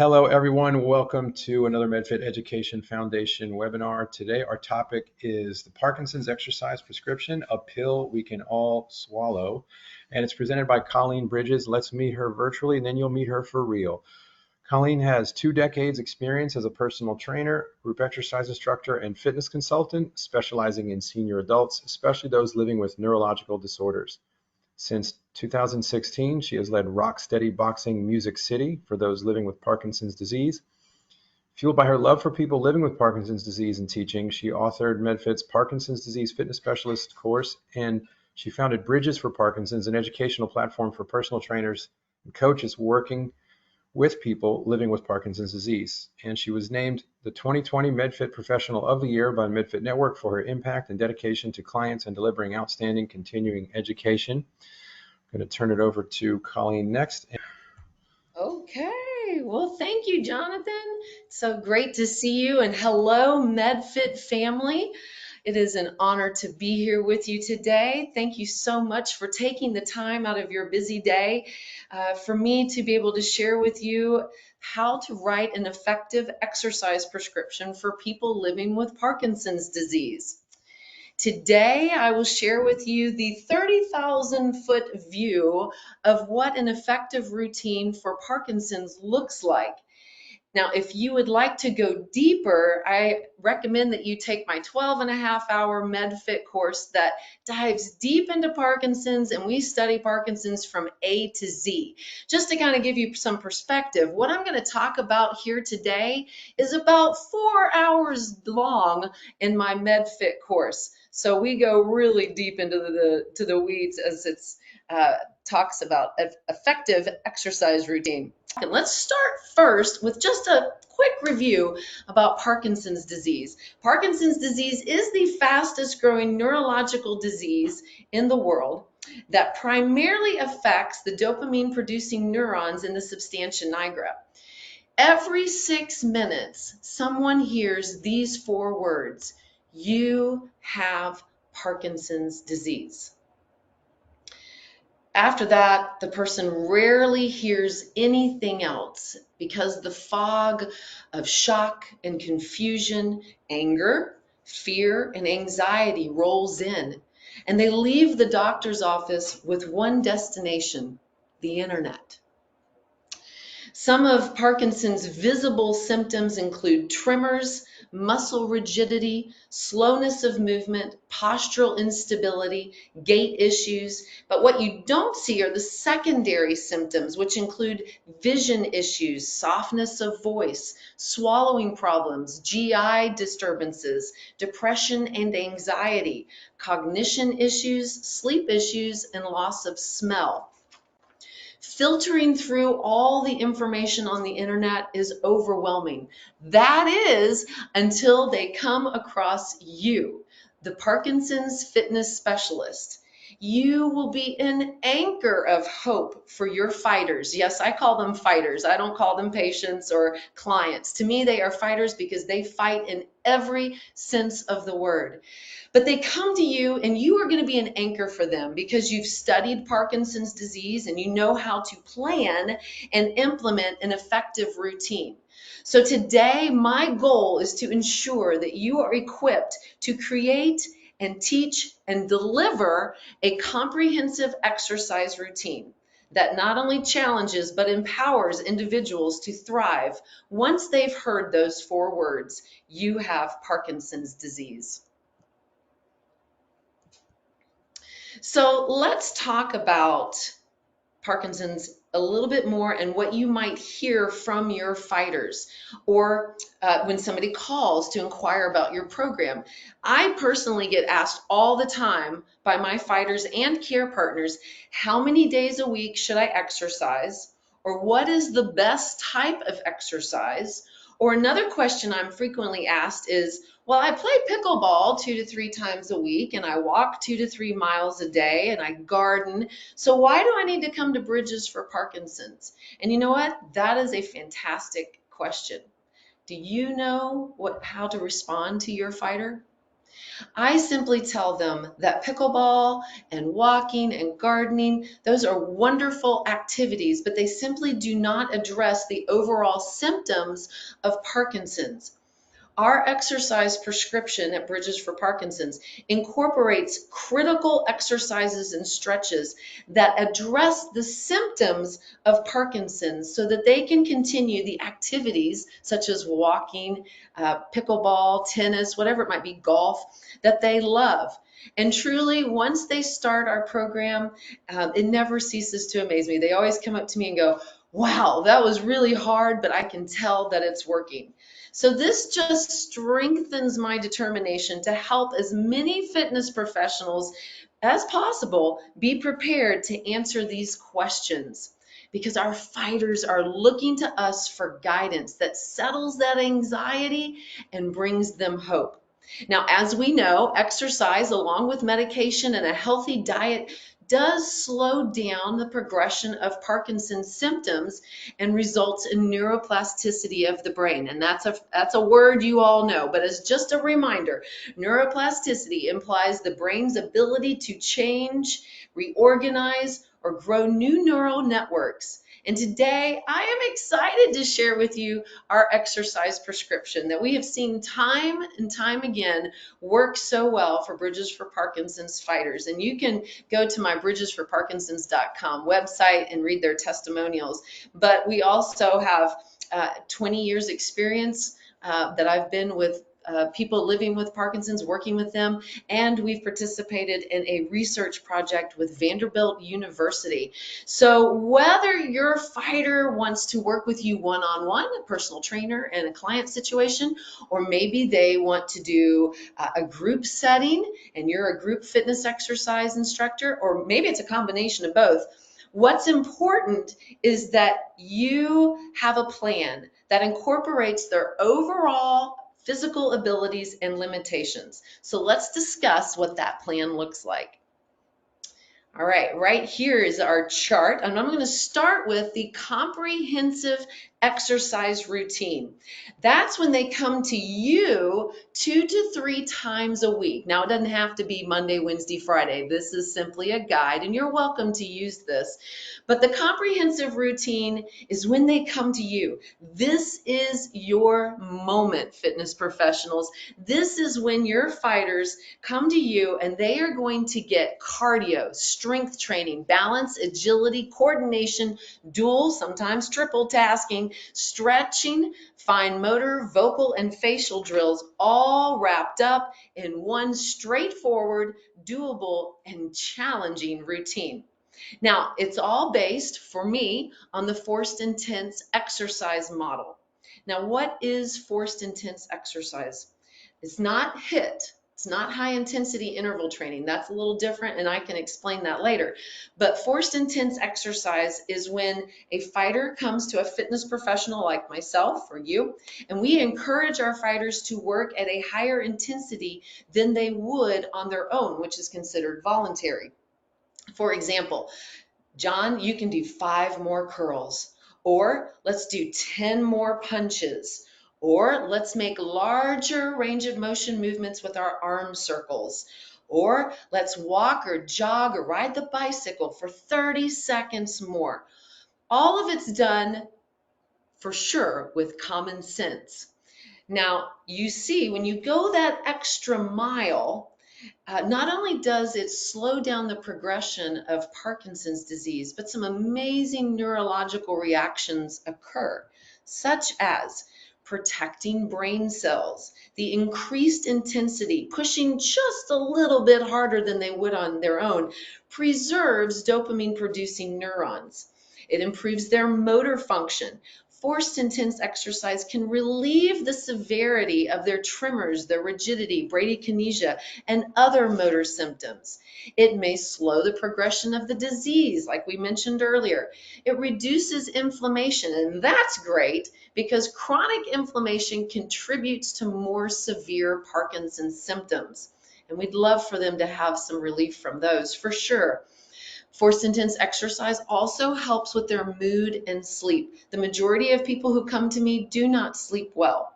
Hello, everyone. Welcome to another MedFit Education Foundation webinar. Today, our topic is the Parkinson's exercise prescription, a pill we can all swallow. And it's presented by Colleen Bridges. Let's meet her virtually, and then you'll meet her for real. Colleen has 2 decades experience as a personal trainer, group exercise instructor, and fitness consultant, specializing in senior adults, especially those living with neurological disorders. Since 2016, she has led Rocksteady Boxing Music City for those living with Parkinson's disease. Fueled by her love for people living with Parkinson's disease and teaching, she authored MedFit's Parkinson's Disease Fitness Specialist course, and she founded Bridges for Parkinson's, an educational platform for personal trainers and coaches working with people living with Parkinson's disease. And she was named the 2020 MedFit Professional of the Year by MedFit Network for her impact and dedication to clients and delivering outstanding continuing education. I'm going to turn it over to Colleen next. Okay, well, thank you, Jonathan. It's so great to see you, and hello, MedFit family. It is an honor to be here with you today. Thank you so much for taking the time out of your busy day for me to be able to share with you how to write an effective exercise prescription for people living with Parkinson's disease. Today, I will share with you the 30,000-foot view of what an effective routine for Parkinson's looks like. Now, if you would like to go deeper, I recommend that you take my 12.5-hour MedFit course that dives deep into Parkinson's, and we study Parkinson's from A to Z. Just to kind of give you some perspective, what I'm going to talk about here today is about 4 hours long in my MedFit course. So we go really deep into the weeds as it's talks about effective exercise routine. And let's start first with just a quick review about Parkinson's disease. Parkinson's disease is the fastest growing neurological disease in the world that primarily affects the dopamine producing neurons in the substantia nigra. Every 6 minutes, someone hears these 4 words: you have Parkinson's disease. After that, the person rarely hears anything else because the fog of shock and confusion, anger, fear, and anxiety rolls in, and they leave the doctor's office with one destination: the internet. Some of Parkinson's visible symptoms include tremors, muscle rigidity, slowness of movement, postural instability, gait issues. But what you don't see are the secondary symptoms, which include vision issues, softness of voice, swallowing problems, GI disturbances, depression and anxiety, cognition issues, sleep issues, and loss of smell. Filtering through all the information on the internet is overwhelming. That is until they come across you, the Parkinson's fitness specialist. You will be an anchor of hope for your fighters. Yes, I call them fighters. I don't call them patients or clients. To me, they are fighters because they fight in every sense of the word. But they come to you, and you are going to be an anchor for them because you've studied Parkinson's disease and you know how to plan and implement an effective routine. So today, my goal is to ensure that you are equipped to create and teach and deliver a comprehensive exercise routine that not only challenges but empowers individuals to thrive once they've heard those 4 words: you have Parkinson's disease. So let's talk about Parkinson's a little bit more and what you might hear from your fighters or when somebody calls to inquire about your program. I personally get asked all the time by my fighters and care partners, how many days a week should I exercise? Or what is the best type of exercise? Or another question I'm frequently asked is, well, I play pickleball 2 to 3 times a week, and I walk 2 to 3 miles a day, and I garden. So why do I need to come to Bridges for Parkinson's? And you know what? That is a fantastic question. Do you know how to respond to your fighter? I simply tell them that pickleball and walking and gardening, those are wonderful activities, but they simply do not address the overall symptoms of Parkinson's. Our exercise prescription at Bridges for Parkinson's incorporates critical exercises and stretches that address the symptoms of Parkinson's so that they can continue the activities such as walking, pickleball, tennis, whatever it might be, golf, that they love. And truly, once they start our program, it never ceases to amaze me. They always come up to me and go, wow, that was really hard, but I can tell that it's working. So this just strengthens my determination to help as many fitness professionals as possible be prepared to answer these questions, because our fighters are looking to us for guidance that settles that anxiety and brings them hope. Now, as we know, exercise along with medication and a healthy diet does slow down the progression of Parkinson's symptoms and results in neuroplasticity of the brain. And that's a word you all know, but as just a reminder, neuroplasticity implies the brain's ability to change, reorganize, or grow new neural networks. And today I am excited to share with you our exercise prescription that we have seen time and time again work so well for Bridges for Parkinson's fighters. And you can go to my bridgesforparkinsons.com website and read their testimonials. But we also have 20 years experience that I've been with people living with Parkinson's, working with them, and we've participated in a research project with Vanderbilt University. So whether your fighter wants to work with you one-on-one, a personal trainer and a client situation, or maybe they want to do a group setting and you're a group fitness exercise instructor, or maybe it's a combination of both, what's important is that you have a plan that incorporates their overall physical abilities and limitations. So let's discuss what that plan looks like. All right here is our chart, and I'm going to start with the comprehensive exercise routine. That's when they come to you 2 to 3 times a week. Now, it doesn't have to be Monday, Wednesday, Friday. This is simply a guide, and you're welcome to use this. But the comprehensive routine is when they come to you. This is your moment, fitness professionals. This is when your fighters come to you and they are going to get cardio, strength training, balance, agility, coordination, dual, sometimes triple tasking, stretching, fine motor, vocal, and facial drills, all wrapped up in one straightforward, doable, and challenging routine. Now, it's all based, for me, on the forced intense exercise model. Now, what is forced intense exercise? It's not HIIT. It's not high intensity interval training. That's a little different, and I can explain that later. But forced intense exercise is when a fighter comes to a fitness professional like myself or you, and we encourage our fighters to work at a higher intensity than they would on their own, which is considered voluntary. For example, John, you can do 5 more curls, or let's do 10 more punches, or let's make larger range of motion movements with our arm circles, or let's walk or jog or ride the bicycle for 30 seconds more. All of it's done for sure with common sense. Now, you see, when you go that extra mile, not only does it slow down the progression of Parkinson's disease, but some amazing neurological reactions occur, such as protecting brain cells, the increased intensity, pushing just a little bit harder than they would on their own, preserves dopamine producing neurons. It improves their motor function. Forced intense exercise can relieve the severity of their tremors, their rigidity, bradykinesia, and other motor symptoms. It may slow the progression of the disease, like we mentioned earlier. It reduces inflammation, and that's great because chronic inflammation contributes to more severe Parkinson's symptoms. And we'd love for them to have some relief from those for sure. Forced intense exercise also helps with their mood and sleep. The majority of people who come to me do not sleep well.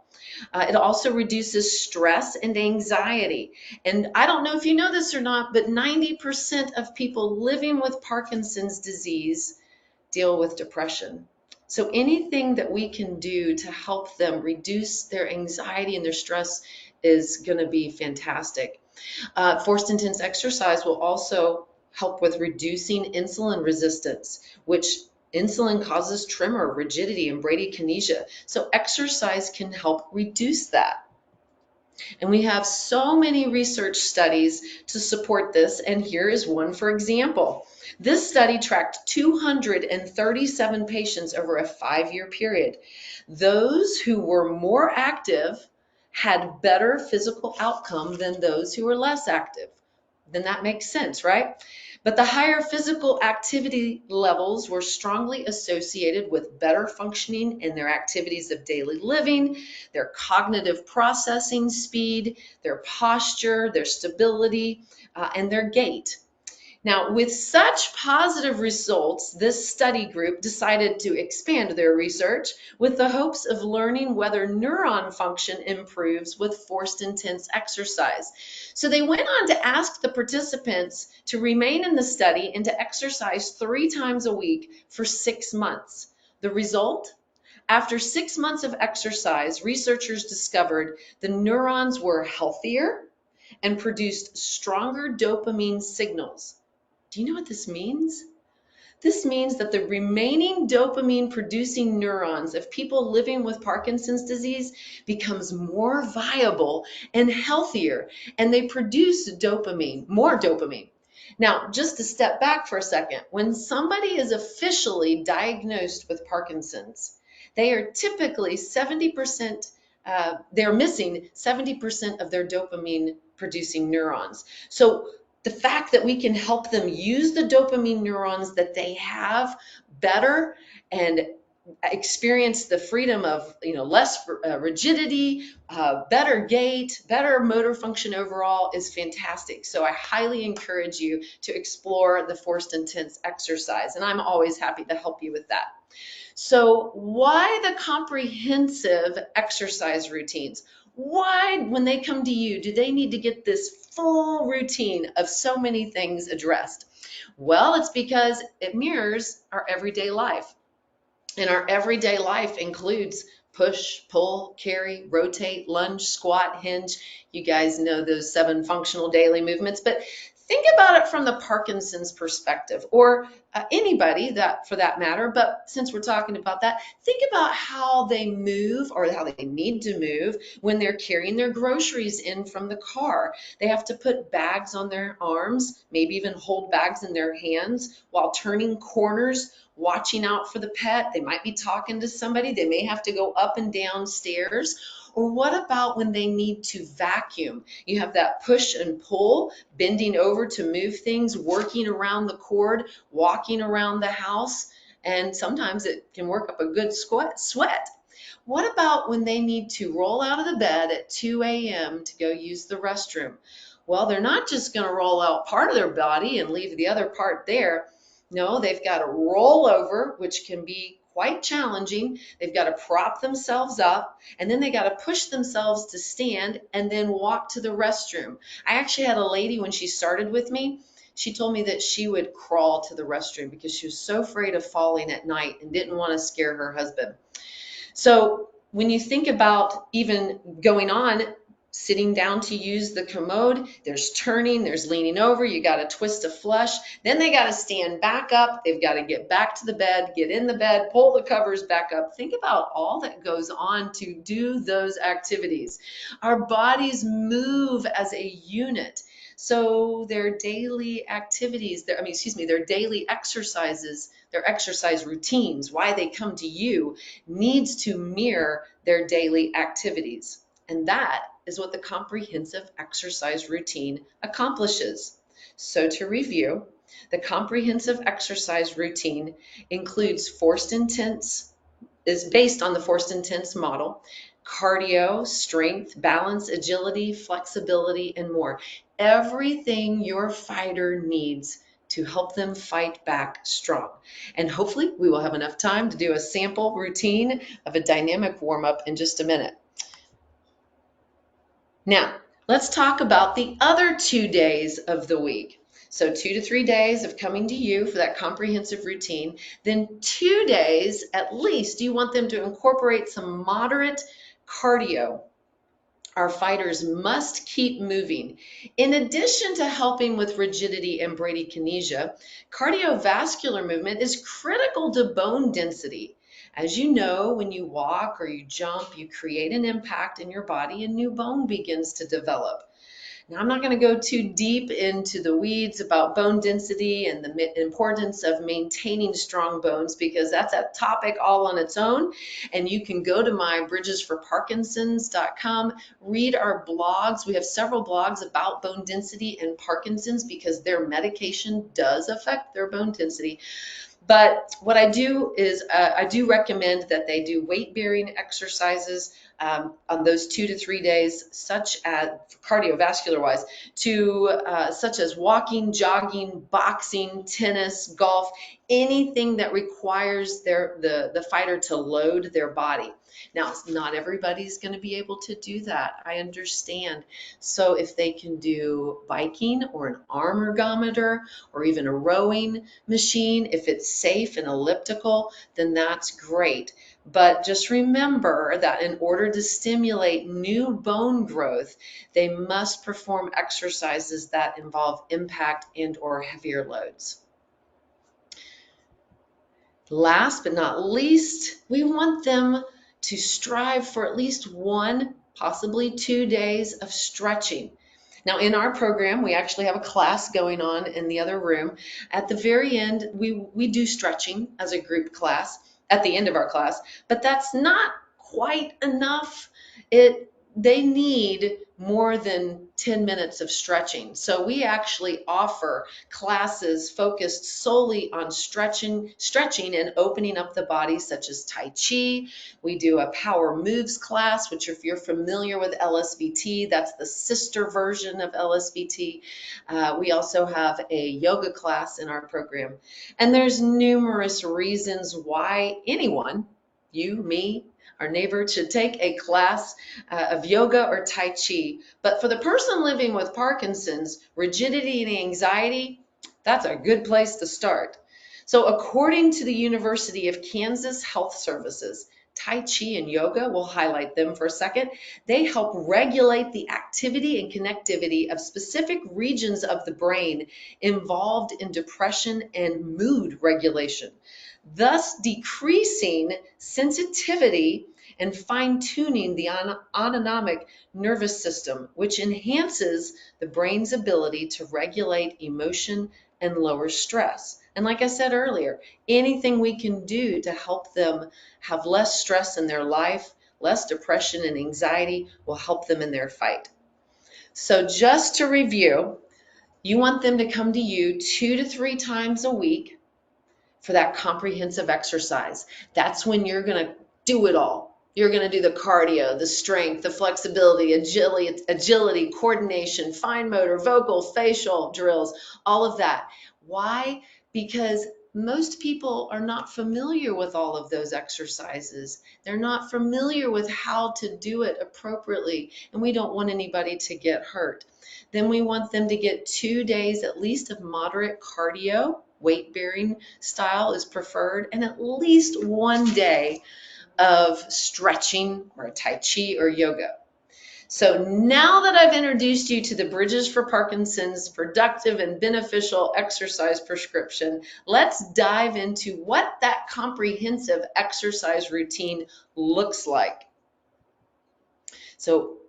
It also reduces stress and anxiety. And I don't know if you know this or not, but 90% of people living with Parkinson's disease deal with depression. So anything that we can do to help them reduce their anxiety and their stress is going to be fantastic. Forced intense exercise will also help with reducing insulin resistance, which insulin causes tremor, rigidity, and bradykinesia. So exercise can help reduce that. And we have so many research studies to support this, and here is one for example. This study tracked 237 patients over a 5-year period. Those who were more active had better physical outcome than those who were less active. Then that makes sense, right? But the higher physical activity levels were strongly associated with better functioning in their activities of daily living, their cognitive processing speed, their posture, their stability, and their gait. Now, with such positive results, this study group decided to expand their research with the hopes of learning whether neuron function improves with forced intense exercise. So they went on to ask the participants to remain in the study and to exercise 3 times a week for 6 months. The result? After 6 months of exercise, researchers discovered the neurons were healthier and produced stronger dopamine signals. Do you know what this means? This means that the remaining dopamine producing neurons of people living with Parkinson's disease becomes more viable and healthier, and they produce dopamine, more dopamine. Now, just to step back for a second, when somebody is officially diagnosed with Parkinson's, they are typically 70%, they're missing 70% of their dopamine producing neurons. So the fact that we can help them use the dopamine neurons that they have better and experience the freedom of less rigidity, better gait, better motor function overall is fantastic. So I highly encourage you to explore the forced intense exercise, and I'm always happy to help you with that. So why the comprehensive exercise routines? Why, when they come to you, do they need to get this full routine of so many things addressed? Well, it's because it mirrors our everyday life. And our everyday life includes push, pull, carry, rotate, lunge, squat, hinge. You guys know those 7 functional daily movements, but think about it from the Parkinson's perspective, or anybody that for that matter. But since we're talking about that, think about how they move or how they need to move when they're carrying their groceries in from the car. They have to put bags on their arms, maybe even hold bags in their hands while turning corners, watching out for the pet. They might be talking to somebody. They may have to go up and down stairs. Or what about when they need to vacuum? You have that push and pull, bending over to move things, working around the cord, walking around the house, and sometimes it can work up a good sweat. What about when they need to roll out of the bed at 2 a.m. to go use the restroom? Well, they're not just going to roll out part of their body and leave the other part there. No, they've got to roll over, which can be quite challenging. They've got to prop themselves up, and then they got to push themselves to stand and then walk to the restroom. I actually had a lady when she started with me. She told me that she would crawl to the restroom because she was so afraid of falling at night and didn't want to scare her husband. So when you think about even going on, sitting down to use the commode, there's turning, there's leaning over, you got to twist a flush, then they got to stand back up, they've got to get back to the bed, get in the bed, pull the covers back up. Think about all that goes on to do those activities. Our bodies move as a unit. So their daily activities, their daily exercises, their exercise routines, why they come to you, needs to mirror their daily activities. And that is what the comprehensive exercise routine accomplishes. So to review, the comprehensive exercise routine includes is based on the forced intense model, cardio, strength, balance, agility, flexibility, and more. Everything your fighter needs to help them fight back strong. And hopefully we will have enough time to do a sample routine of a dynamic warm-up in just a minute. Now, let's talk about the other 2 days of the week. So 2 to 3 days of coming to you for that comprehensive routine. Then 2 days at least, you want them to incorporate some moderate cardio. Our fighters must keep moving. In addition to helping with rigidity and bradykinesia, cardiovascular movement is critical to bone density. As you know, when you walk or you jump, you create an impact in your body and new bone begins to develop. Now, I'm not going to go too deep into the weeds about bone density and the importance of maintaining strong bones because that's a topic all on its own. And you can go to my bridgesforparkinsons.com, read our blogs. We have several blogs about bone density and Parkinson's because their medication does affect their bone density. But what I do is I do recommend that they do weight bearing exercises on those 2 to 3 days, such as cardiovascular wise, to such as walking, jogging, boxing, tennis, golf, anything that requires the fighter to load their body. Now, not everybody's going to be able to do that. I understand. So if they can do biking or an arm ergometer or even a rowing machine, if it's safe and elliptical, then that's great. But just remember that in order to stimulate new bone growth, they must perform exercises that involve impact and or heavier loads. Last but not least, we want them to strive for at least 1, possibly 2 days of stretching. Now, in our program, we actually have a class going on in the other room. At the very end, we do stretching as a group class at the end of our class, but that's not quite enough. They need more than 10 minutes of stretching. So we actually offer classes focused solely on stretching and opening up the body, such as Tai Chi. We do a power moves class, which if you're familiar with LSVT, that's the sister version of LSVT. We also have a yoga class in our program. And there's numerous reasons why anyone, you, me, our neighbor, should take a class of yoga or Tai Chi. But for the person living with Parkinson's, rigidity and anxiety, that's a good place to start. So according to the University of Kansas Health Services, Tai Chi and yoga, we'll highlight them for a second, they help regulate the activity and connectivity of specific regions of the brain involved in depression and mood regulation, thus decreasing sensitivity and fine-tuning the autonomic nervous system, which enhances the brain's ability to regulate emotion and lower stress. And like I said earlier, anything we can do to help them have less stress in their life, less depression and anxiety will help them in their fight. So just to review, you want them to come to you 2 to 3 times a week for that comprehensive exercise. That's when you're going to do it all. You're going to do the cardio, the strength, the flexibility, agility, coordination, fine motor, vocal, facial drills, all of that. Why? Because most people are not familiar with all of those exercises. They're not familiar with how to do it appropriately, and we don't want anybody to get hurt. Then we want them to get 2 days at least of moderate cardio. Weight bearing style is preferred, and at least 1 day of stretching or Tai Chi or yoga. So now that I've introduced you to the Bridges for Parkinson's productive and beneficial exercise prescription, let's dive into what that comprehensive exercise routine looks like. So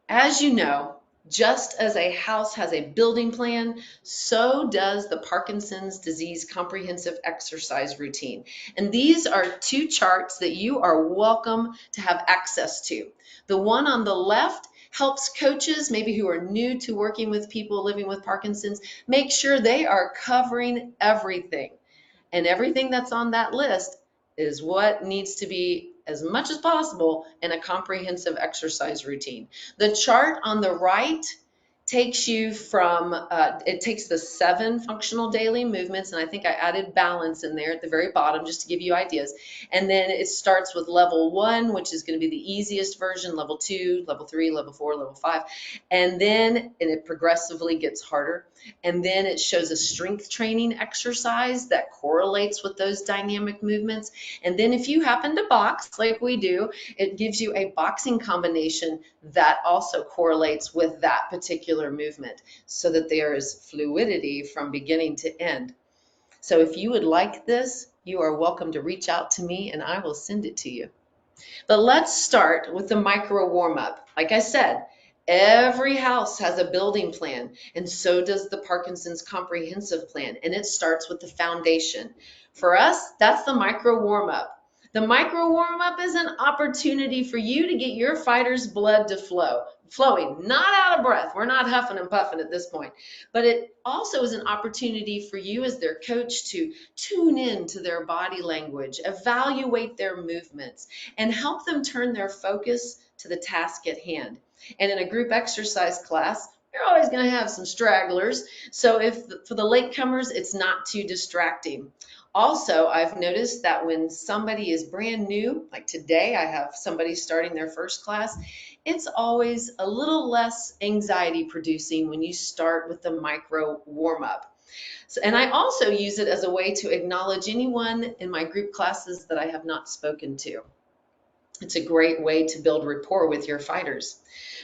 as you know, just as a house has a building plan, so does the Parkinson's disease comprehensive exercise routine. And these are 2 charts that you are welcome to have access to. The one on the left helps coaches, maybe who are new to working with people living with Parkinson's, make sure they are covering everything. And everything that's on that list is what needs to be, as much as possible, in a comprehensive exercise routine. The chart on the right takes you from, it takes the 7 functional daily movements, and I think I added balance in there at the very bottom just to give you ideas. And then it starts with level 1, which is going to be the easiest version, level 2, level 3, level 4, level 5. And it progressively gets harder. And then it shows a strength training exercise that correlates with those dynamic movements. And then if you happen to box like we do, it gives you a boxing combination that also correlates with that particular movement so that there is fluidity from beginning to end. So if you would like this, you are welcome to reach out to me and I will send it to you. But let's start with the micro warm up. Like I said, every house has a building plan, and so does the Parkinson's comprehensive plan, and it starts with the foundation. For us, that's the micro warm up. The micro warm up is an opportunity for you to get your fighter's blood to flowing, not out of breath. We're not huffing and puffing at this point, but it also is an opportunity for you as their coach to tune in to their body language, evaluate their movements, and help them turn their focus to the task at hand. And in a group exercise class, you're always going to have some stragglers. So for the latecomers, it's not too distracting. Also, I've noticed that when somebody is brand new, like today, I have somebody starting their first class, it's always a little less anxiety producing when you start with the micro warm up. So, and I also use it as a way to acknowledge anyone in my group classes that I have not spoken to. It's a great way to build rapport with your fighters.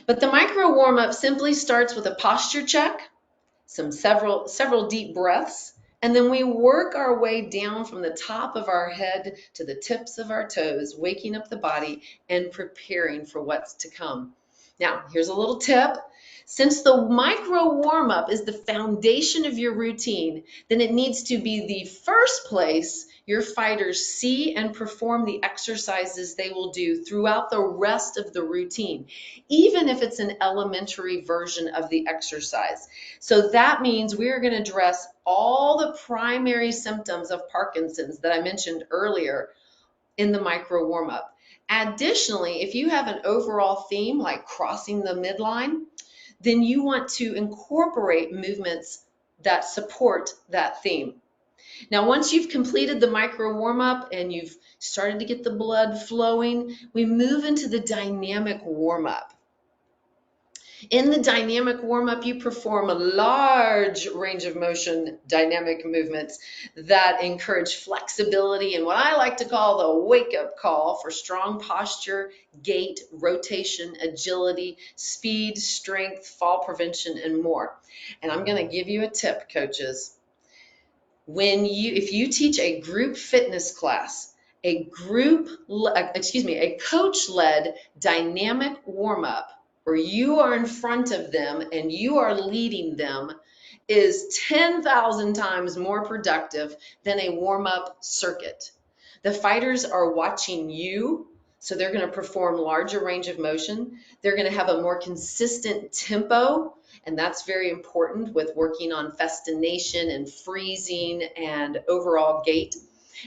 But the micro warm up simply starts with a posture check, several deep breaths, and then we work our way down from the top of our head to the tips of our toes, waking up the body and preparing for what's to come. Now, here's a little tip. Since the micro warm-up is the foundation of your routine, then it needs to be the first place your fighters see and perform the exercises they will do throughout the rest of the routine, even if it's an elementary version of the exercise. So that means we are going to address all the primary symptoms of Parkinson's that I mentioned earlier in the micro warm-up. Additionally, if you have an overall theme like crossing the midline, then you want to incorporate movements that support that theme. Now, once you've completed the micro warm-up and you've started to get the blood flowing, we move into the dynamic warm-up. In the dynamic warm-up, you perform a large range of motion dynamic movements that encourage flexibility and what I like to call the wake-up call for strong posture, gait, rotation, agility, speed, strength, fall prevention, and more. And I'm going to give you a tip, coaches. If you teach a group fitness class, a coach-led dynamic warm-up, where you are in front of them and you are leading them, is 10,000 times more productive than a warm-up circuit. The fighters are watching you, so they're going to perform larger range of motion. They're going to have a more consistent tempo, and that's very important with working on festination and freezing and overall gait.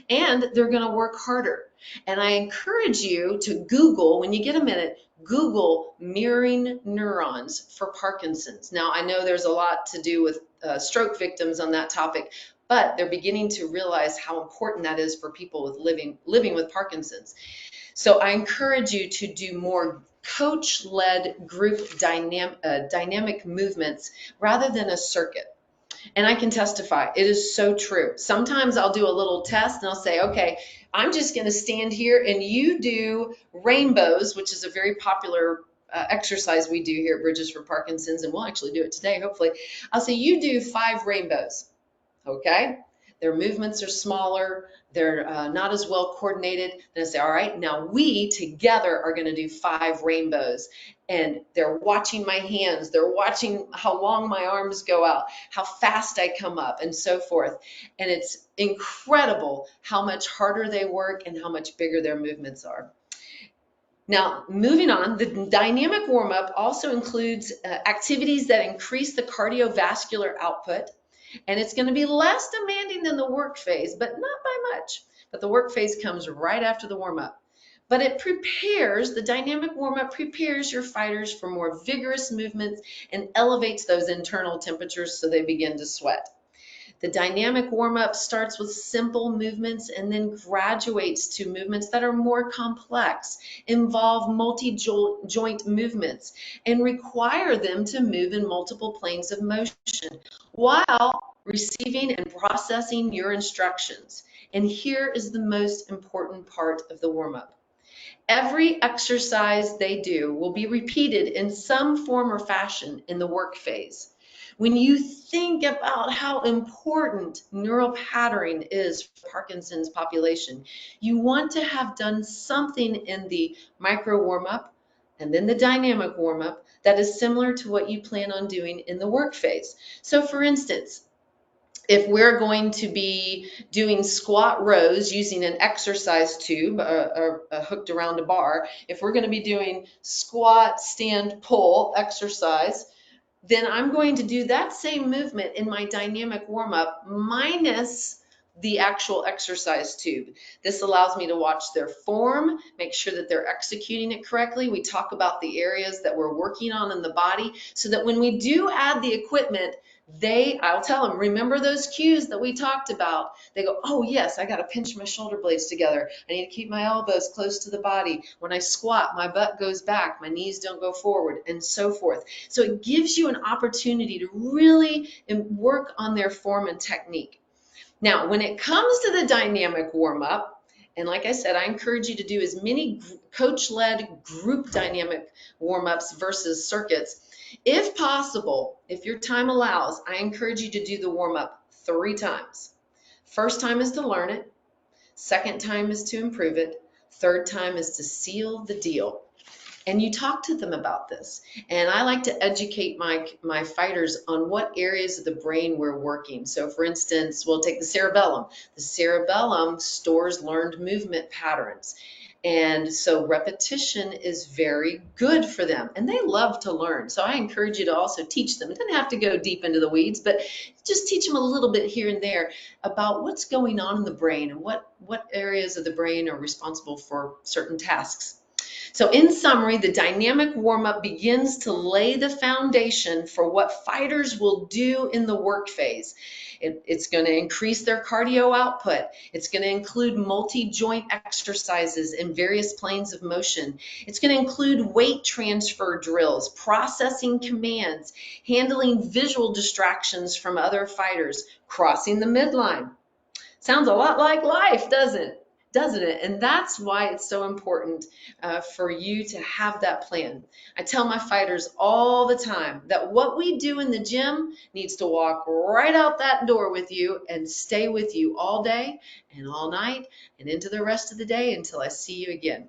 And they're going to work harder. And I encourage you to Google, when you get a minute, Google mirroring neurons for Parkinson's. Now, I know there's a lot to do with stroke victims on that topic, but they're beginning to realize how important that is for people with living with Parkinson's. So I encourage you to do more coach-led group dynamic movements rather than a circuit. And I can testify, it is so true. Sometimes I'll do a little test and I'll say, okay, I'm just going to stand here and you do rainbows, which is a very popular exercise we do here at Bridges for Parkinson's, and we'll actually do it today, hopefully. I'll say, you do 5 rainbows, okay? Their movements are smaller, they're not as well coordinated. Then I say, all right, now we together are going to do 5 rainbows. And they're watching my hands, they're watching how long my arms go out, how fast I come up, and so forth. And it's incredible how much harder they work and how much bigger their movements are. Now, moving on, the dynamic warm-up also includes activities that increase the cardiovascular output. And it's going to be less demanding than the work phase, but not by much. But the work phase comes right after the warm-up. but the dynamic warm-up prepares your fighters for more vigorous movements and elevates those internal temperatures so they begin to sweat. The dynamic warm-up starts with simple movements and then graduates to movements that are more complex, involve multi-joint movements, and require them to move in multiple planes of motion while receiving and processing your instructions. And here is the most important part of the warm-up. Every exercise they do will be repeated in some form or fashion in the work phase. When you think about how important neural patterning is for Parkinson's population, you want to have done something in the micro warm-up and then the dynamic warm-up that is similar to what you plan on doing in the work phase. So for instance, if we're going to be doing squat rows using an exercise tube hooked around a bar, if we're going to be doing squat, stand, pull exercise, then I'm going to do that same movement in my dynamic warm-up minus the actual exercise tube. This allows me to watch their form, make sure that they're executing it correctly. We talk about the areas that we're working on in the body so that when we do add the equipment, I'll tell them, remember those cues that we talked about. They go, oh yes, I got to pinch my shoulder blades together. I need to keep my elbows close to the body. When I squat, my butt goes back, my knees don't go forward, and so forth. So it gives you an opportunity to really work on their form and technique. Now, when it comes to the dynamic warm-up, and like I said, I encourage you to do as many coach-led group dynamic warm-ups versus circuits. If possible, if your time allows, I encourage you to do the warm-up 3 times. First time is to learn it. Second time is to improve it. Third time is to seal the deal. And you talk to them about this. And I like to educate my fighters on what areas of the brain we're working. So for instance, we'll take the cerebellum. The cerebellum stores learned movement patterns. And so repetition is very good for them. And they love to learn. So I encourage you to also teach them. It doesn't have to go deep into the weeds, but just teach them a little bit here and there about what's going on in the brain and what areas of the brain are responsible for certain tasks. So in summary, the dynamic warm-up begins to lay the foundation for what fighters will do in the work phase. It's going to increase their cardio output. It's going to include multi-joint exercises in various planes of motion. It's going to include weight transfer drills, processing commands, handling visual distractions from other fighters, crossing the midline. Sounds a lot like life, doesn't it? And that's why it's so important for you to have that plan. I tell my fighters all the time that what we do in the gym needs to walk right out that door with you and stay with you all day and all night and into the rest of the day until I see you again.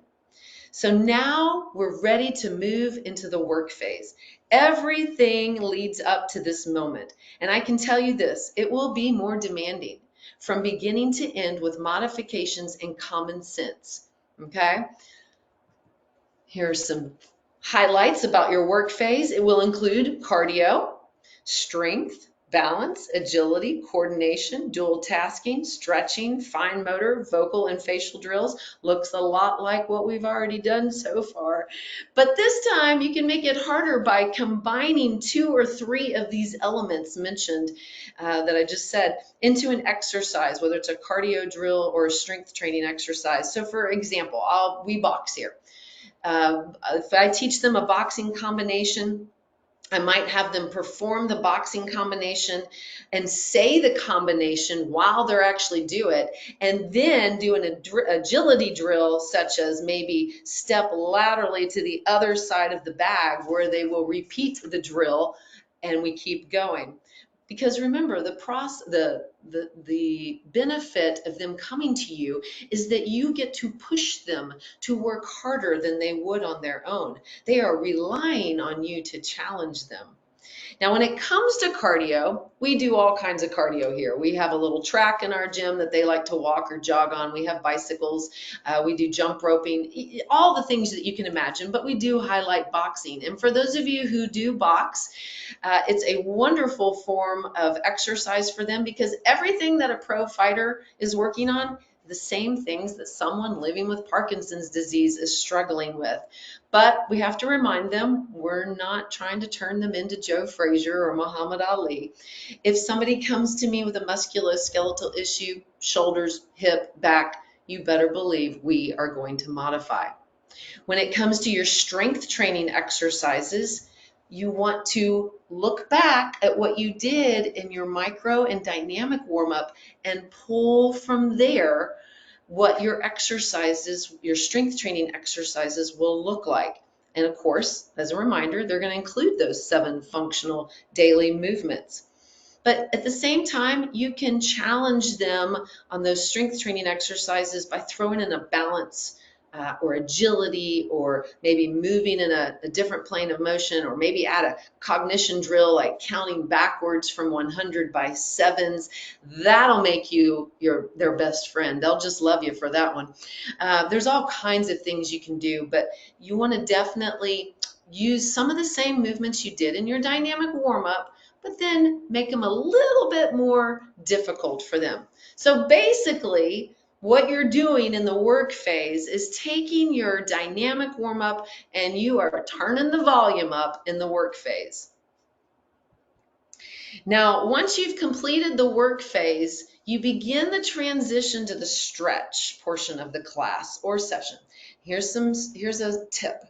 So now we're ready to move into the work phase. Everything leads up to this moment. And I can tell you this, it will be more demanding from beginning to end with modifications and common sense. Okay? Here are some highlights about your work phase. It will include cardio, strength, balance, agility, coordination, dual tasking, stretching, fine motor, vocal and facial drills. Looks a lot like what we've already done so far. But this time you can make it harder by combining 2 or 3 of these elements mentioned that I just said into an exercise, whether it's a cardio drill or a strength training exercise. So for example, we box here. If I teach them a boxing combination, I might have them perform the boxing combination and say the combination while they're actually do it, and then do an agility drill, such as maybe step laterally to the other side of the bag where they will repeat the drill and we keep going. Because remember, the benefit of them coming to you is that you get to push them to work harder than they would on their own. They are relying on you to challenge them. Now, when it comes to cardio, we do all kinds of cardio here. We have a little track in our gym that they like to walk or jog on. We have bicycles. We do jump roping, all the things that you can imagine, but we do highlight boxing. And for those of you who do box, it's a wonderful form of exercise for them because everything that a pro fighter is working on, the same things that someone living with Parkinson's disease is struggling with. But we have to remind them we're not trying to turn them into Joe Frazier or Muhammad Ali. If somebody comes to me with a musculoskeletal issue, shoulders, hip, back, you better believe we are going to modify. When it comes to your strength training exercises, you want to look back at what you did in your micro and dynamic warm up and pull from there what your exercises, your strength training exercises will look like. And of course, as a reminder, they're going to include those 7 functional daily movements. But at the same time, you can challenge them on those strength training exercises by throwing in a balance or agility, or maybe moving in a different plane of motion, or maybe add a cognition drill like counting backwards from 100 by sevens. That'll make you their best friend. They'll just love you for that one. There's all kinds of things you can do, but you want to definitely use some of the same movements you did in your dynamic warm-up, but then make them a little bit more difficult for them. So basically, what you're doing in the work phase is taking your dynamic warm-up and you are turning the volume up in the work phase. Now, once you've completed the work phase, you begin the transition to the stretch portion of the class or session. Here's a tip.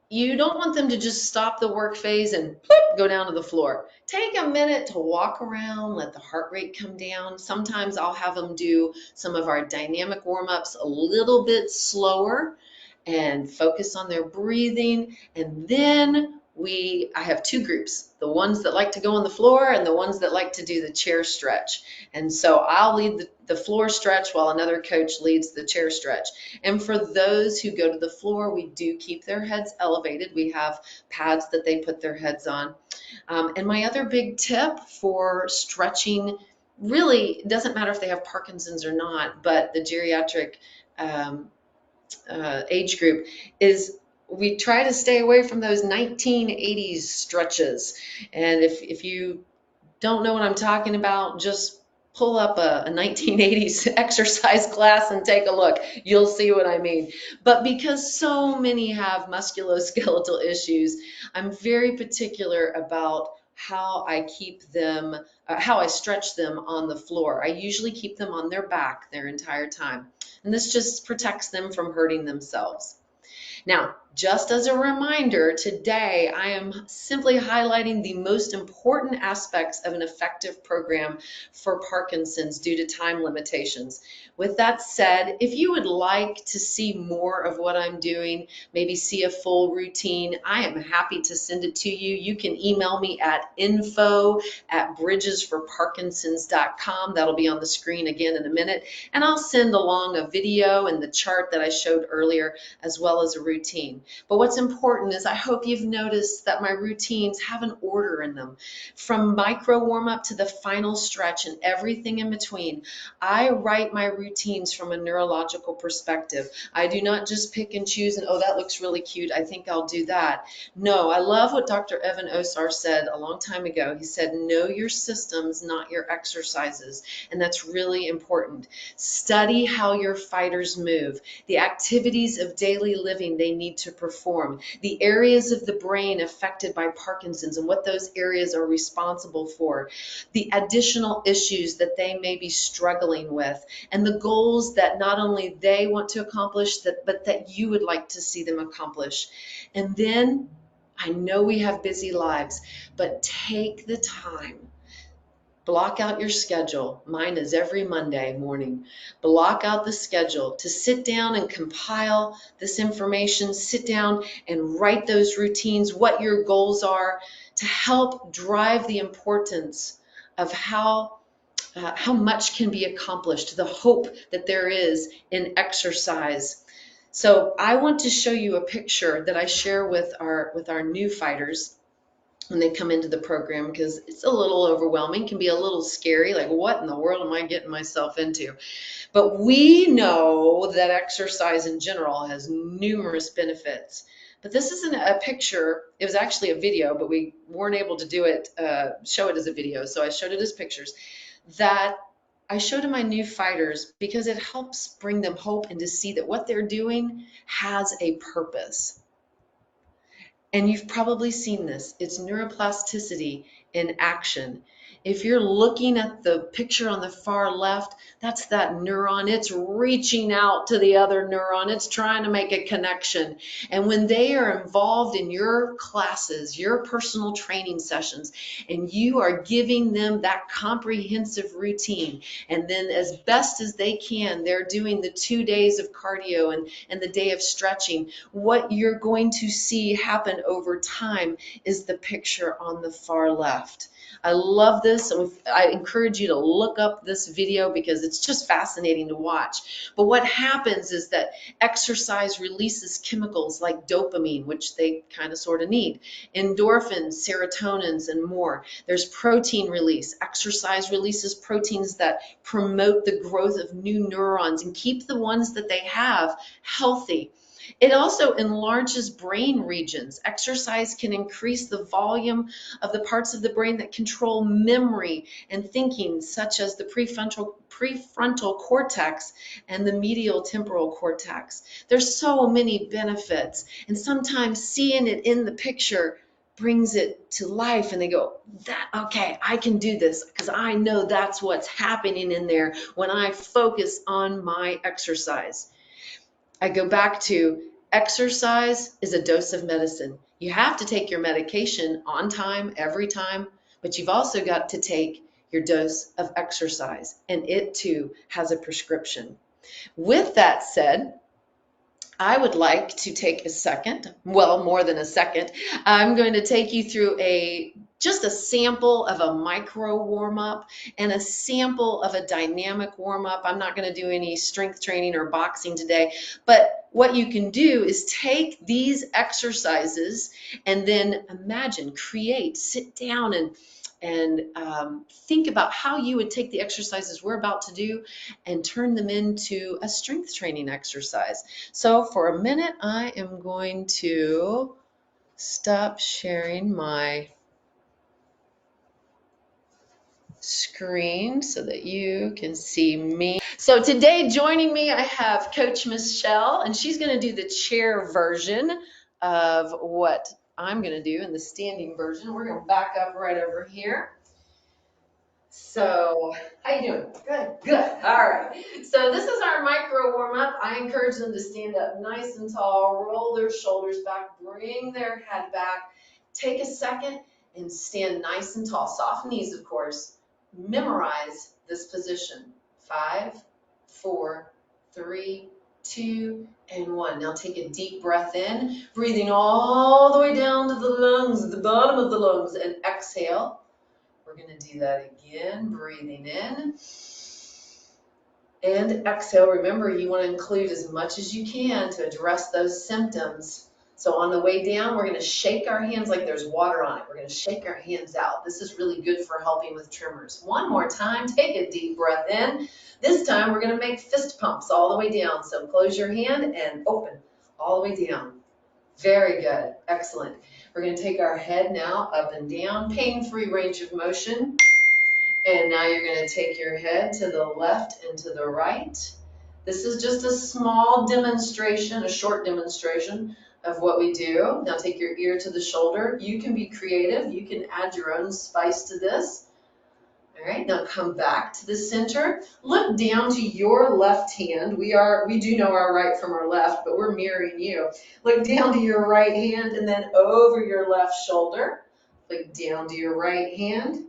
You don't want them to just stop the work phase and go down to the floor. Take a minute to walk around, let the heart rate come down. Sometimes I'll have them do some of our dynamic warm-ups a little bit slower and focus on their breathing. And then I have 2 groups, the ones that like to go on the floor and the ones that like to do the chair stretch. And so I'll lead the floor stretch while another coach leads the chair stretch. And for those who go to the floor, we do keep their heads elevated. We have pads that they put their heads on. And my other big tip for stretching, really, it doesn't matter if they have Parkinson's or not, but the geriatric age group, is we try to stay away from those 1980s stretches. And if you don't know what I'm talking about, just pull up a 1980s exercise class and take a look. You'll see what I mean. But because so many have musculoskeletal issues, I'm very particular about how I keep them, how I stretch them on the floor. I usually keep them on their back their entire time. And this just protects them from hurting themselves. Now, just as a reminder, today I am simply highlighting the most important aspects of an effective program for Parkinson's due to time limitations. With that said, if you would like to see more of what I'm doing, maybe see a full routine, I am happy to send it to you. You can email me at info@bridgesforparkinsons.com. That'll be on the screen again in a minute. And I'll send along a video and the chart that I showed earlier, as well as a routine. But what's important is I hope you've noticed that my routines have an order in them. From micro warm up to the final stretch and everything in between, I write my routines from a neurological perspective. I do not just pick and choose and, oh, that looks really cute, I think I'll do that. No, I love what Dr. Evan Osar said a long time ago. He said, know your systems, not your exercises. And that's really important. Study how your fighters move, the activities of daily living they need to perform, the areas of the brain affected by Parkinson's and what those areas are responsible for, the additional issues that they may be struggling with, and the goals that not only they want to accomplish, but that you would like to see them accomplish. And then, I know we have busy lives, but take the time. Block out your schedule. Mine is every Monday morning. Block out the schedule to sit down and compile this information, sit down and write those routines, what your goals are, to help drive the importance of how much can be accomplished, the hope that there is in exercise. So I want to show you a picture that I share with our new fighters when they come into the program, because it's a little overwhelming, can be a little scary, like what in the world am I getting myself into? But we know that exercise in general has numerous benefits. But this isn't a picture, it was actually a video, but we weren't able to do it, show it as a video, so I showed it as pictures, that I show to my new fighters because it helps bring them hope and to see that what they're doing has a purpose. And you've probably seen this. It's neuroplasticity in action. If you're looking at the picture on the far left, that's that neuron. It's reaching out to the other neuron. It's trying to make a connection. And when they are involved in your classes, your personal training sessions, and you are giving them that comprehensive routine, and then as best as they can, they're doing the 2 days of cardio and the day of stretching, what you're going to see happen over time is the picture on the far left. I love this. I encourage you to look up this video because it's just fascinating to watch. But what happens is that exercise releases chemicals like dopamine, which they kind of sort of need, endorphins, serotonins, and more. There's protein release. Exercise releases proteins that promote the growth of new neurons and keep the ones that they have healthy. It also enlarges brain regions. Exercise can increase the volume of the parts of the brain that control memory and thinking, such as the prefrontal cortex and the medial temporal cortex. There's so many benefits, and sometimes seeing it in the picture brings it to life, and they go, that okay, I can do this because I know that's what's happening in there when I focus on my exercise. I go back to exercise is a dose of medicine. You have to take your medication on time, every time, but you've also got to take your dose of exercise, and it too has a prescription. With that said, I would like to take a second, well, more than a second. I'm going to take you through just a sample of a micro warm up and a sample of a dynamic warm up. I'm not going to do any strength training or boxing today, but what you can do is take these exercises and then imagine, create, sit down and think about how you would take the exercises we're about to do and turn them into a strength training exercise. So for a minute, I am going to stop sharing my screen so that you can see me. So today joining me, I have Coach Michelle, and she's going to do the chair version of what I'm going to do in the standing version. We're going to back up right over here. So, how you doing? Good, good. All right. So this is our micro warm up. I encourage them to stand up nice and tall, roll their shoulders back, bring their head back. Take a second and stand nice and tall. Soft knees, of course. Memorize this position. 5, 4, 3, 2, and 1. Now take a deep breath in, breathing all the way down to the lungs, at the bottom of the lungs, and exhale. We're going to do that again, breathing in and exhale. Remember, you want to include as much as you can to address those symptoms. So on the way down, we're going to shake our hands like there's water on it. We're going to shake our hands out. This is really good for helping with tremors. One more time, take a deep breath in. This time, we're going to make fist pumps all the way down. So close your hand and open all the way down. Very good. Excellent. We're going to take our head now up and down, pain-free range of motion. And now you're going to take your head to the left and to the right. This is just a small demonstration, a short demonstration of what we do. Now take your ear to the shoulder. You can be creative. You can add your own spice to this. All right, now come back to the center. Look down to your left hand. We do know our right from our left, but we're mirroring you. Look down to your right hand and then over your left shoulder. Look down to your right hand,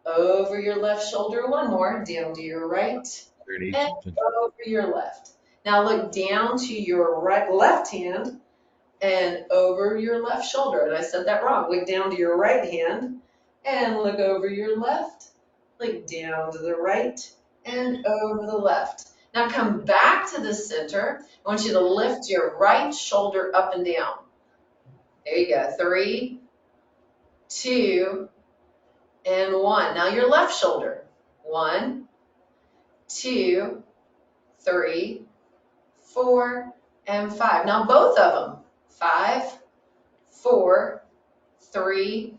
over your left shoulder. One more, down to your right and over your left. Now look down to your left hand and over your left shoulder. And I said that wrong. Look down to your right hand and look over your left. Look down to the right and over the left. Now come back to the center. I want you to lift your right shoulder up and down. There you go. 3, 2, and 1. Now your left shoulder. 1, 2, 3, 4, and 5. Now both of them. 5, 4, 3,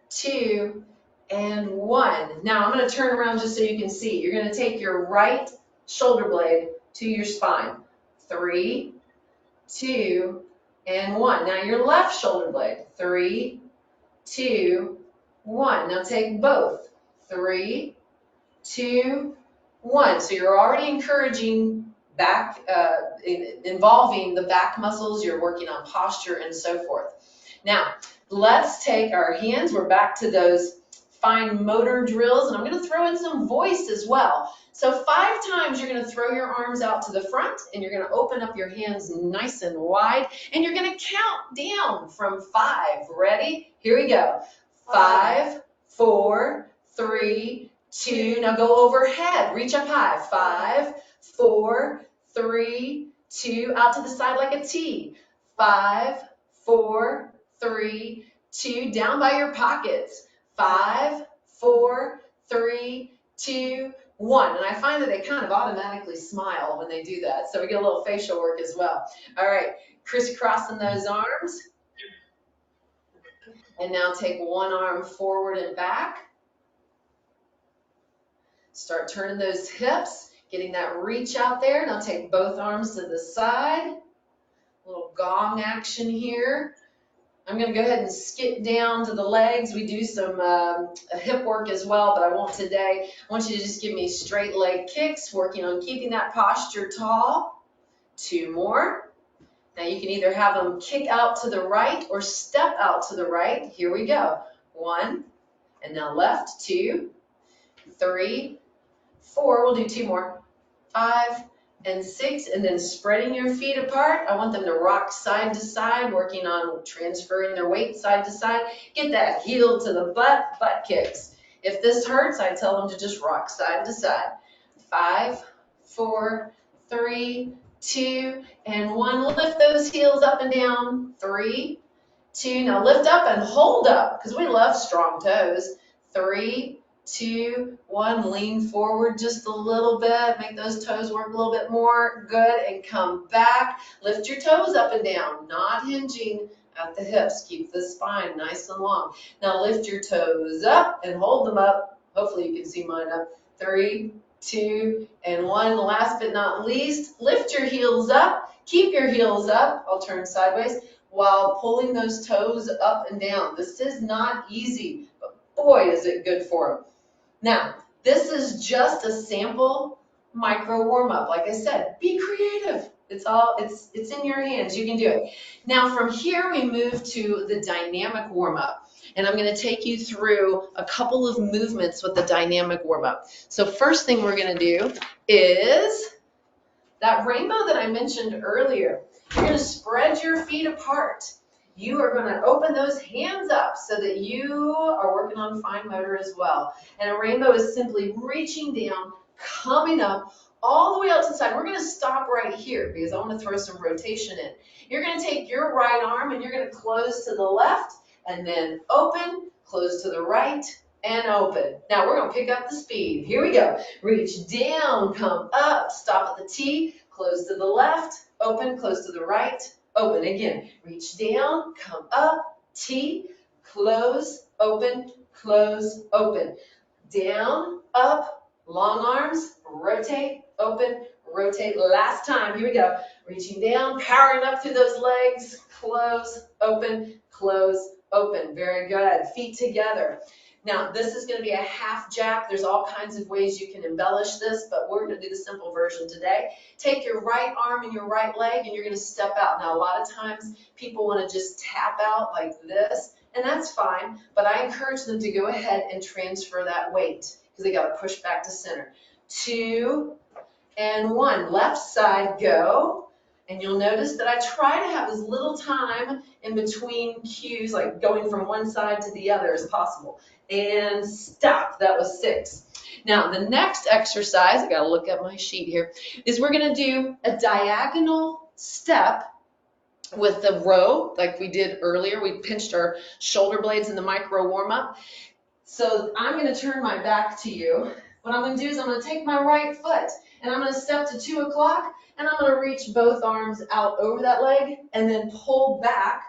2, and 1. Now I'm going to turn around just so you can see. You're going to take your right shoulder blade to your spine. 3, 2, and 1. Now your left shoulder blade. 3, 2, 1. Now take both. 3, 2, 1. So you're already encouraging back, involving the back muscles. You're working on posture and so forth. Now, let's take our hands. We're back to those fine motor drills, and I'm going to throw in some voice as well. So 5 times you're going to throw your arms out to the front, and you're going to open up your hands nice and wide, and you're going to count down from 5. Ready? Here we go. 5, 4, 3, 2. Now go overhead. Reach up high. 5, 4, 3, 2. Out to the side like a T. 5, 4, 3, 2. Down by your pockets. 5, 4, 3, 2, 1. And I find that they kind of automatically smile when they do that. So we get a little facial work as well. All right, crisscrossing those arms. And now take one arm forward and back. Start turning those hips, getting that reach out there. Now take both arms to the side. A little gong action here. I'm going to go ahead and skip down to the legs. We do some hip work as well, but I won't today. I want you to just give me straight leg kicks, working on keeping that posture tall. 2 more. Now you can either have them kick out to the right or step out to the right. Here we go. 1, and now left. 2, 3, 4. We'll do 2 more. 5, and 6, and then spreading your feet apart. I want them to rock side to side, working on transferring their weight side to side. Get that heel to the butt kicks. If this hurts, I tell them to just rock side to side. 5, 4, 3, 2, and 1. Lift those heels up and down. 3, 2. Now lift up and hold up, because we love strong toes. 3, 2, 1. Lean forward just a little bit. Make those toes work a little bit more. Good. And come back. Lift your toes up and down, not hinging at the hips. Keep the spine nice and long. Now lift your toes up and hold them up. Hopefully you can see mine up. 3, 2, and 1. Last but not least, lift your heels up. Keep your heels up. I'll turn sideways while pulling those toes up and down. This is not easy, but boy, is it good for them. Now, this is just a sample micro warm-up. Like I said, be creative. It's in your hands. You can do it. Now, from here, we move to the dynamic warm-up. And I'm going to take you through a couple of movements with the dynamic warm-up. So first thing we're going to do is that rainbow that I mentioned earlier. You're going to spread your feet apart. You are going to open those hands up so that you are working on fine motor as well. And a rainbow is simply reaching down, coming up, all the way out to the side. We're going to stop right here because I want to throw some rotation in. You're going to take your right arm and you're going to close to the left and then open, close to the right, and open. Now we're going to pick up the speed. Here we go. Reach down, come up, stop at the T, close to the left, open, close to the right, open. Again, reach down, come up, T, close, open, close, open. Down, up, long arms, rotate, open, rotate. Last time, here we go. Reaching down, powering up through those legs, close, open, close, open. Very good. Feet together. Now, this is going to be a half jack. There's all kinds of ways you can embellish this, but we're going to do the simple version today. Take your right arm and your right leg, and you're going to step out. Now, a lot of times, people want to just tap out like this, and that's fine, but I encourage them to go ahead and transfer that weight because they got to push back to center. 2 and 1. Left side, go. And you'll notice that I try to have as little time in between cues, like going from one side to the other as possible. And stop. That was 6. Now, the next exercise, I got to look at my sheet here, is we're going to do a diagonal step with the row like we did earlier. We pinched our shoulder blades in the micro warm-up. So I'm going to turn my back to you. What I'm going to do is I'm going to take my right foot and I'm going to step to 2 o'clock and I'm going to reach both arms out over that leg and then pull back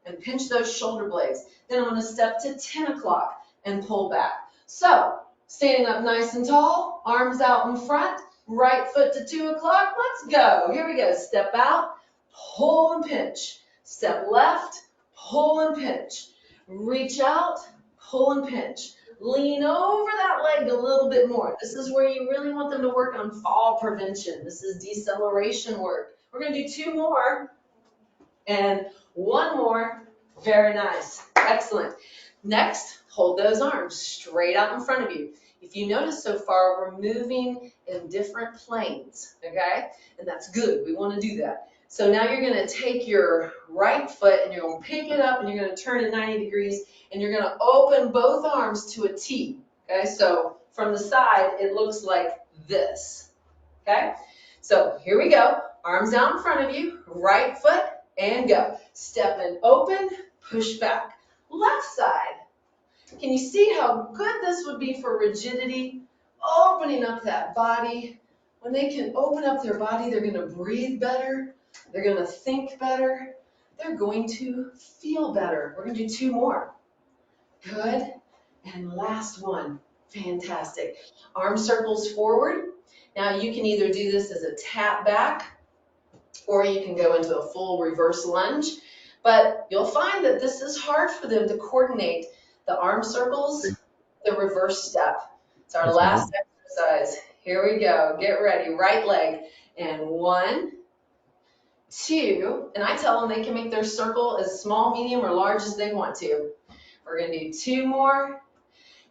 and pinch those shoulder blades. Then I'm going to step to 10 o'clock and pull back. So, standing up nice and tall, arms out in front, right foot to 2 o'clock. Let's go. Here we go. Step out, pull and pinch. Step left, pull and pinch. Reach out, pull and pinch. Lean over that leg a little bit more. This is where you really want them to work on fall prevention. This is deceleration work. We're going to do 2 more and 1 more. Very nice. Excellent. Next, hold those arms straight out in front of you. If you notice so far, we're moving in different planes, okay? And that's good. We want to do that. So now you're going to take your right foot and you're going to pick it up and you're going to turn it 90 degrees and you're going to open both arms to a T, okay? So from the side, it looks like this, okay? So here we go. Arms out in front of you, right foot, and go. Step and open, push back. Left side. Can you see how good this would be for rigidity? Opening up that body. When they can open up their body, they're going to breathe better. They're going to think better. They're going to feel better. We're going to do 2 more. Good. And last one. Fantastic. Arm circles forward. Now you can either do this as a tap back or you can go into a full reverse lunge. But you'll find that this is hard for them to coordinate the arm circles, the reverse step. It's our last exercise. Here we go. Get ready. Right leg. And 1, 2. And I tell them they can make their circle as small, medium, or large as they want to. We're going to do 2 more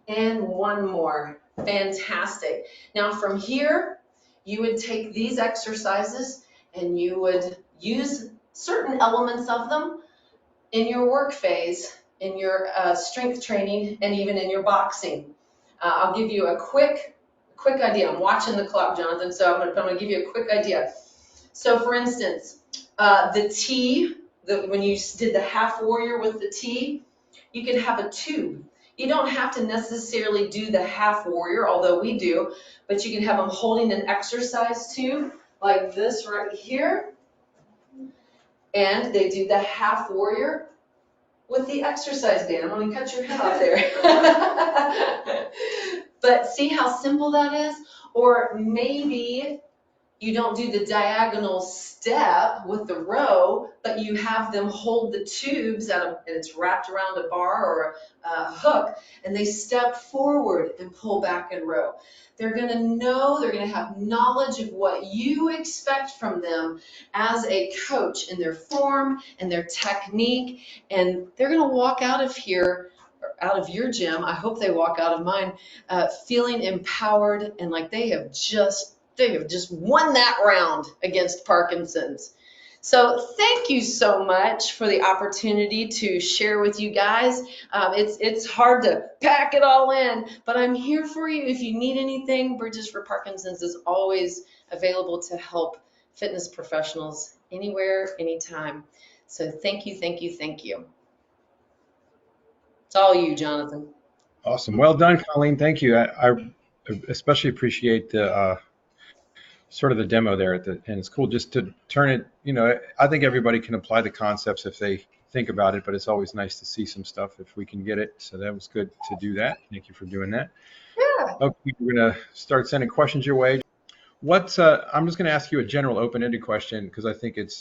and 1 more. Fantastic. Now from here, you would take these exercises and you would use certain elements of them in your work phase, in your strength training, and even in your boxing. I'll give you a quick idea. I'm watching the clock, Jonathan, so I'm going to give you a quick idea. So for instance, the T, when you did the half warrior with the T, you could have a tube. You don't have to necessarily do the half warrior, although we do, but you can have them holding an exercise tube like this right here. And they do the half warrior with the exercise band. I'm going to cut your head off there. But see how simple that is? Or maybe you don't do the diagonal step with the row, but you have them hold the tubes and it's wrapped around a bar or a hook, and they step forward and pull back and row. They're going to know, they're going to have knowledge of what you expect from them as a coach in their form and their technique, and they're going to walk out of here, out of your gym. I hope they walk out of mine feeling empowered and like they have just won that round against Parkinson's. So thank you so much for the opportunity to share with you guys. It's hard to pack it all in, but I'm here for you. If you need anything, Bridges for Parkinson's is always available to help fitness professionals anywhere, anytime. So thank you, thank you, thank you. It's all you, Jonathan. Awesome. Well done, Colleen. Thank you. I especially appreciate the sort of the demo there and it's cool just to turn it, I think everybody can apply the concepts if they think about it, but it's always nice to see some stuff if we can get it. So that was good to do that. Thank you for doing that. Yeah. Okay, we're going to start sending questions your way. I'm just going to ask you a general open-ended question because I think it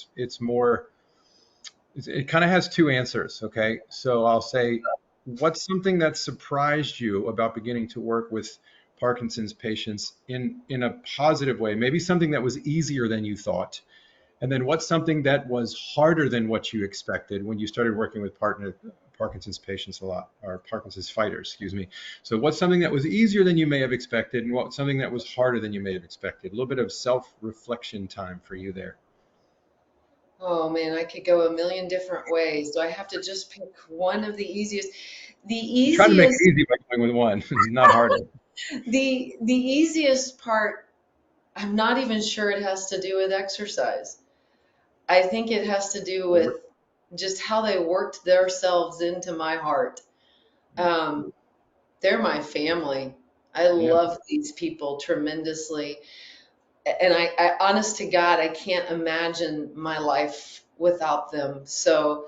kind of has 2 answers. Okay. So I'll say, what's something that surprised you about beginning to work with Parkinson's patients in a positive way? Maybe something that was easier than you thought. And then what's something that was harder than what you expected when you started working with Parkinson's patients a lot, or Parkinson's fighters, excuse me. So what's something that was easier than you may have expected, and what's something that was harder than you may have expected? A little bit of self-reflection time for you there. Oh man, I could go a million different ways. Do I have to just pick one of the easiest? Try to make it easy by going with one, not harder. The easiest part, I'm not even sure it has to do with exercise. I think it has to do with just how they worked themselves into my heart. They're my family. I love these people tremendously. And I honest to God, I can't imagine my life without them. So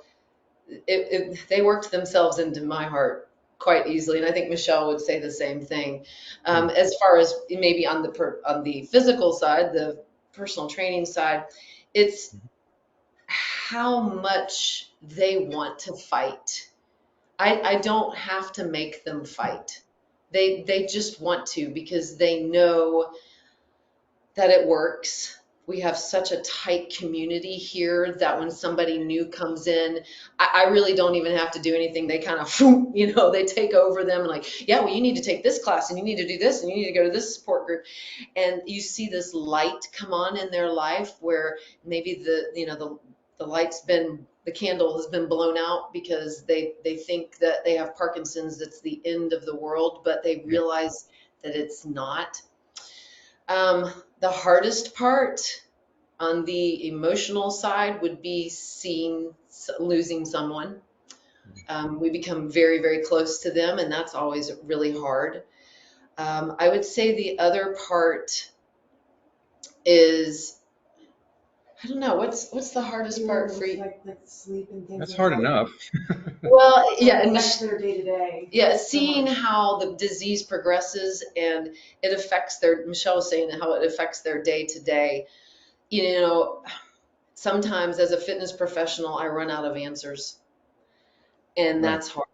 they worked themselves into my heart quite easily, and I think Michelle would say the same thing. Hmm. As far as maybe on the physical side, the personal training side, it's how much they want to fight. I don't have to make them fight. They just want to because they know that it works. We have such a tight community here that when somebody new comes in, I really don't even have to do anything. They kind of, they take over them and like, yeah, well, you need to take this class and you need to do this and you need to go to this support group. And you see this light come on in their life where maybe the light's been, the candle has been blown out because they think that they have Parkinson's, that's the end of the world, but they Yeah. realize that it's not. The hardest part on the emotional side would be seeing losing someone. We become very, very close to them, and that's always really hard. I would say the other part is, I don't know, what's the hardest part for you? Like sleep and things That's like hard that. enough. Well, Like yeah, and affects their day to day yeah, so seeing much. how the disease progresses and it affects their, Michelle was saying how it affects their day to day. You know, sometimes as a fitness professional, I run out of answers, and Right. that's hard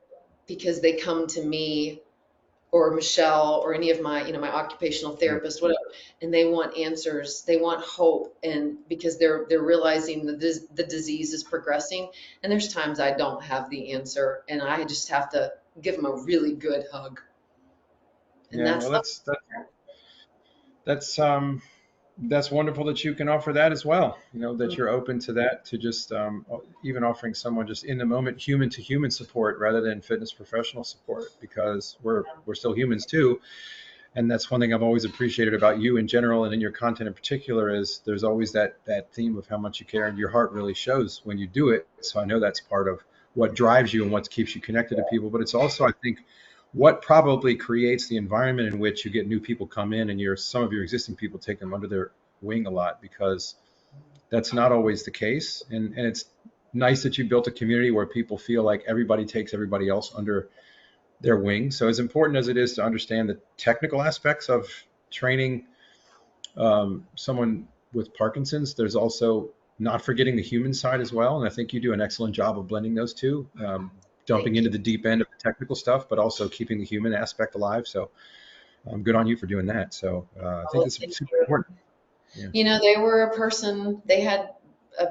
because they come to me or Michelle or any of my, my occupational Right. therapist, whatever, and they want answers, they want hope, and because they're realizing that the disease is progressing, and there's times I don't have the answer, and I just have to give them a really good hug, and Yeah. that's Well, the that's that's wonderful that you can offer that as well. You know, that you're open to that, to just even offering someone just in the moment human to human support rather than fitness professional support, because we're still humans too. And that's one thing I've always appreciated about you in general and in your content in particular, is there's always that theme of how much you care, and your heart really shows when you do it. So I know that's part of what drives you and what keeps you connected to people. But it's also, I think, what probably creates the environment in which you get new people come in, and some of your existing people take them under their wing a lot, because that's not always the case. And it's nice that you built a community where people feel like everybody takes everybody else under their wing. So as important as it is to understand the technical aspects of training someone with Parkinson's, there's also not forgetting the human side as well. And I think you do an excellent job of blending those two, dumping thank into you. the deep end of the technical stuff, but also keeping the human aspect alive. So good on you for doing that. So I think Well, it's thank super you. important. Yeah. They were a person, they had,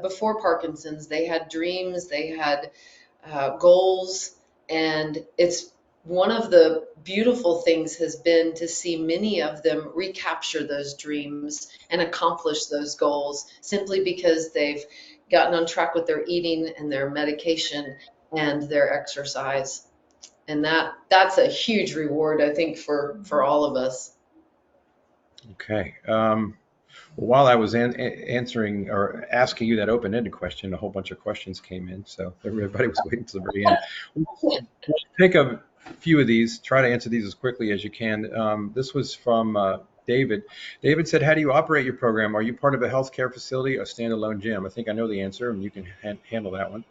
before Parkinson's, they had dreams, they had goals, and it's one of the beautiful things has been to see many of them recapture those dreams and accomplish those goals simply because they've gotten on track with their eating and their medication and their exercise. And that's a huge reward, I think, for all of us. Okay. While I was answering or asking you that open-ended question, a whole bunch of questions came in, so everybody was waiting to the very end. We'll take a few of these, try to answer these as quickly as you can. This was from David. David said, "How do you operate your program? Are you part of a healthcare facility or standalone gym?" I think I know the answer, and you can handle that one.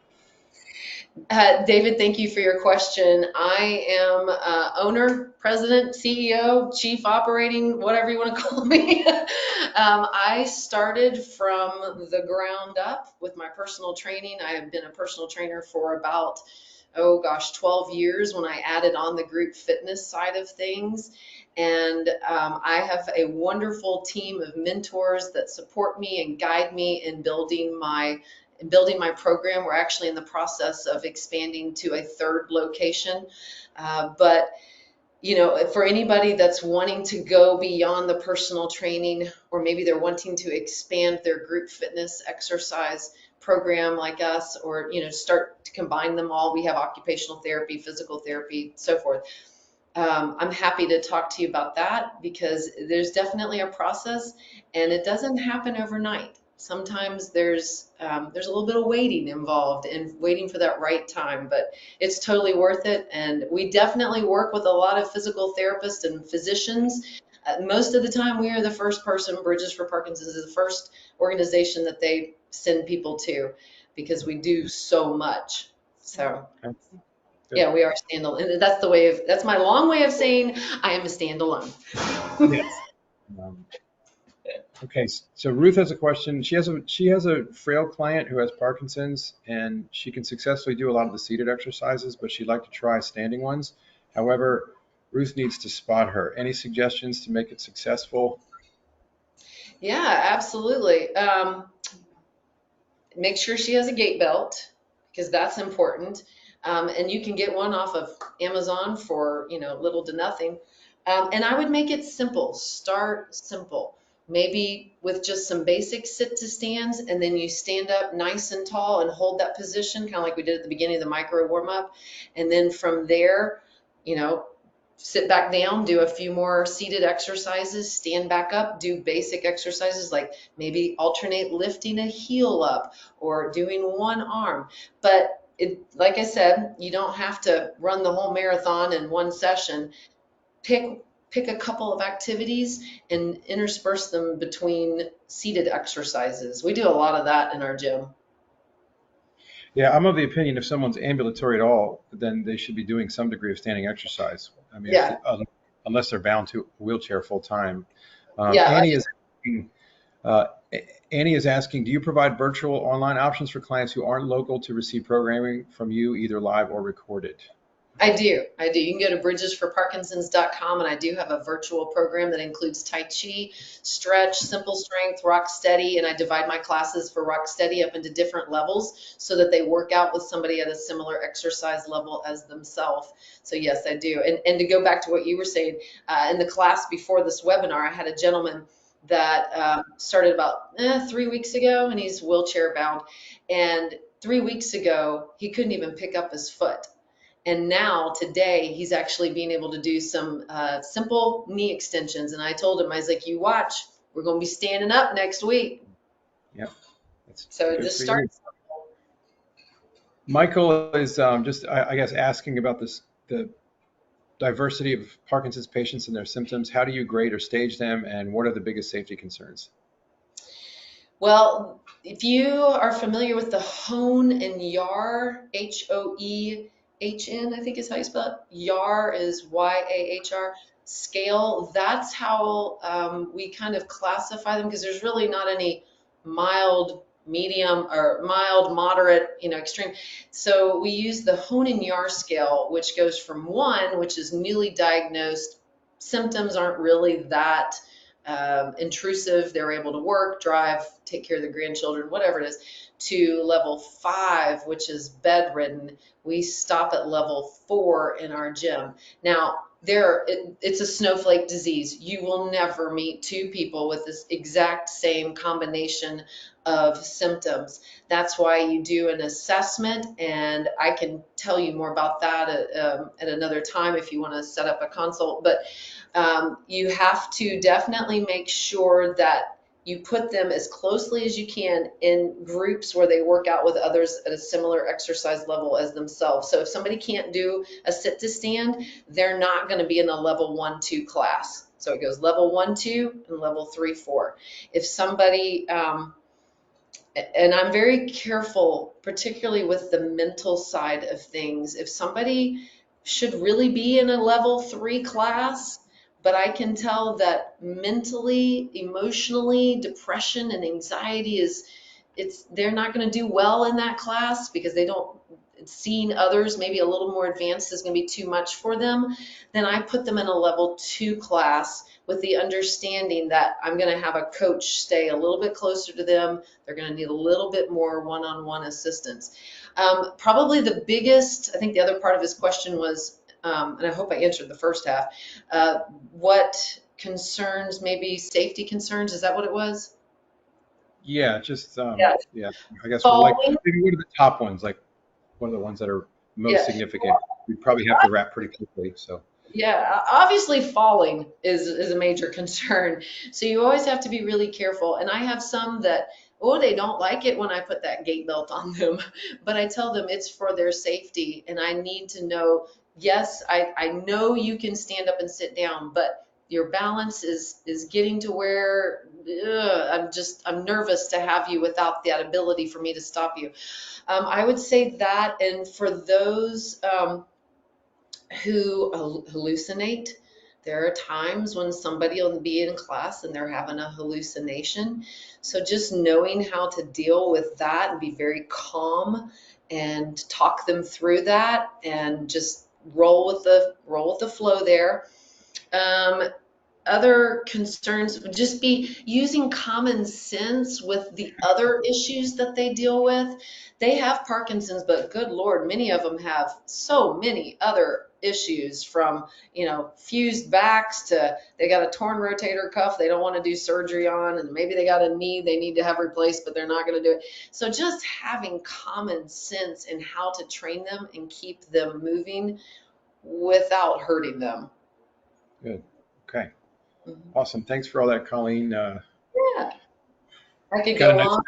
David, thank you for your question. I am owner, president, CEO, chief operating, whatever you want to call me. I started from the ground up with my personal training. I have been a personal trainer for about, oh gosh, 12 years when I added on the group fitness side of things. And I have a wonderful team of mentors that support me and guide me in building my program. We're actually in the process of expanding to a third location. But for anybody that's wanting to go beyond the personal training, or maybe they're wanting to expand their group fitness exercise program like us, or start to combine them all. We have occupational therapy, physical therapy, so forth. I'm happy to talk to you about that because there's definitely a process, and it doesn't happen overnight. Sometimes there's a little bit of waiting involved and waiting for that right time, but it's totally worth it. And we definitely work with a lot of physical therapists and physicians. Most of the time, we are the first person. Bridges for Parkinson's is the first organization that they send people to because we do so much. So. Okay. Good. Yeah, we are standalone. And that's my long way of saying I am a standalone. Yes. Um, okay, so Ruth has a question. She has a frail client who has Parkinson's, and she can successfully do a lot of the seated exercises, but she'd like to try standing ones. However, Ruth needs to spot her. Any suggestions to make it successful? Yeah, absolutely. Make sure she has a gait belt because that's important. And you can get one off of Amazon for, little to nothing. And I would make it simple. Start simple. Maybe with just some basic sit to stands, and then you stand up nice and tall and hold that position, kind of like we did at the beginning of the micro warm up. And then from there, you know, sit back down, do a few more seated exercises, stand back up, do basic exercises like maybe alternate lifting a heel up or doing one arm. But like I said, you don't have to run the whole marathon in one session. Pick a couple of activities and intersperse them between seated exercises. We do a lot of that in our gym. Yeah, I'm of the opinion if someone's ambulatory at all, then they should be doing some degree of standing exercise. I mean, Yeah, unless they're bound to a wheelchair full time. yeah. Asking, uh, Annie is asking, do you provide virtual online options for clients who aren't local to receive programming from you, either live or recorded? I do. I do. You can go to bridgesforparkinsons.com, and I do have a virtual program that includes Tai Chi, stretch, simple strength, rock steady, and I divide my classes for rock steady up into different levels so that they work out with somebody at a similar exercise level as themselves. So yes, I do. And to go back to what you were saying, in the class before this webinar, I had a gentleman that started about 3 weeks ago, and he's wheelchair bound. And 3 weeks ago, he couldn't even pick up his foot. And now today he's actually being able to do some simple knee extensions. And I told him, I was like, you watch, we're going to be standing up next week. Yep, that's So good just for start you. simple. Michael is just, I guess, asking about the diversity of Parkinson's patients and their symptoms. How do you grade or stage them, and what are the biggest safety concerns? If you are familiar with the Hone and Yar, Hoehn, I think is how you spell it. Yar is Yahr scale. That's how we kind of classify them because there's really not any mild, medium, or mild, moderate, extreme. So we use the Hone and Yar scale, which goes from 1, which is newly diagnosed. Symptoms aren't really that intrusive. They're able to work, drive, take care of the grandchildren, whatever it is, to level 5, which is bedridden. We stop at level 4 in our gym. Now, it's a snowflake disease. You will never meet two people with this exact same combination of symptoms. That's why you do an assessment, and I can tell you more about that at another time if you want to set up a consult. But you have to definitely make sure that you put them as closely as you can in groups where they work out with others at a similar exercise level as themselves. So if somebody can't do a sit to stand, they're not going to be in a level 1, 2 class. So it goes level 1, 2, and level 3, 4. If somebody, and I'm very careful, particularly with the mental side of things. If somebody should really be in a level 3 class, but I can tell that mentally, emotionally, depression and anxiety they're not going to do well in that class because they don't, seeing others maybe a little more advanced is going to be too much for them. Then I put them in a level 2 class with the understanding that I'm going to have a coach stay a little bit closer to them. They're going to need a little bit more one-on-one assistance. Probably the biggest, I think the other part of his question was, and I hope I answered the first half, what concerns, maybe safety concerns, is that what it was? Yeah, just Yeah. yeah, I guess we're like Falling. maybe what are the top ones? Like what are the ones that are most Yeah. significant? We probably have to wrap pretty quickly. So Yeah, obviously falling is a major concern. So you always have to be really careful. And I have some that, oh, they don't like it when I put that gait belt on them. But I tell them it's for their safety. And I need to know, yes, I know you can stand up and sit down, but your balance is getting to where I'm nervous to have you without that ability for me to stop you. I would say that, and for those who hallucinate. There are times when somebody will be in class and they're having a hallucination. So just knowing how to deal with that and be very calm and talk them through that and just roll with the flow there. Um, Other concerns would just be using common sense with the other issues that they deal with. They have Parkinson's, but good Lord, many of them have so many other issues from, fused backs to they got a torn rotator cuff they don't want to do surgery on, and maybe they got a knee they need to have replaced, but they're not going to do it. So just having common sense in how to train them and keep them moving without hurting them. Good. Okay. Mhm. Awesome. Thanks for all that, Colleen. Yeah. I could Got a go nice, on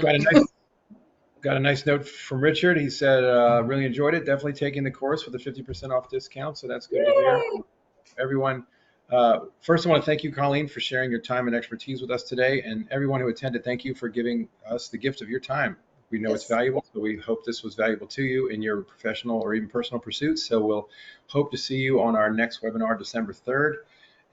got a and on. nice, got a nice note from Richard. He said, really enjoyed it. Definitely taking the course with a 50% off discount. So that's good to hear. Yay! Everyone, first I want to thank you, Colleen, for sharing your time and expertise with us today. And everyone who attended, thank you for giving us the gift of your time. We know it's Yes. valuable, so we hope this was valuable to you in your professional or even personal pursuits. So we'll hope to see you on our next webinar, December 3rd.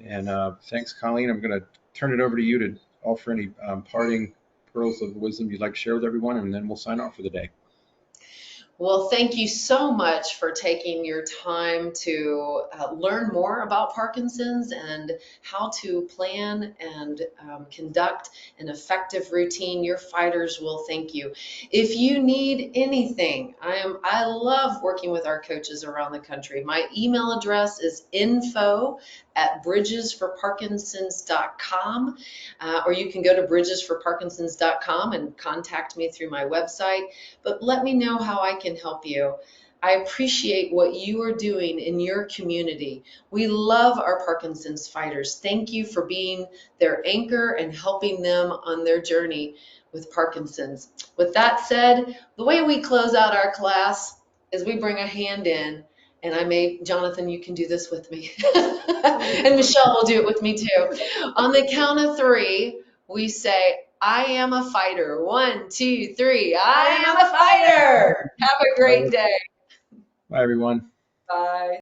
And thanks, Colleen. I'm going to turn it over to you to offer any parting pearls of wisdom you'd like to share with everyone, and then we'll sign off for the day. Well, thank you so much for taking your time to learn more about Parkinson's and how to plan and conduct an effective routine. Your fighters will thank you. If you need anything, I love working with our coaches around the country. My email address is info@bridgesforparkinsons.com, or you can go to bridgesforparkinsons.com and contact me through my website. But let me know how I can help you. I appreciate what you are doing in your community. We love our Parkinson's fighters. Thank you for being their anchor and helping them on their journey with Parkinson's. With that said, the way we close out our class is we bring a hand in, and Jonathan, you can do this with me. And Michelle will do it with me too. On the count of three, we say, I am a fighter. 1, 2, 3. I am a fighter. Have a great day. Bye, everyone. Bye.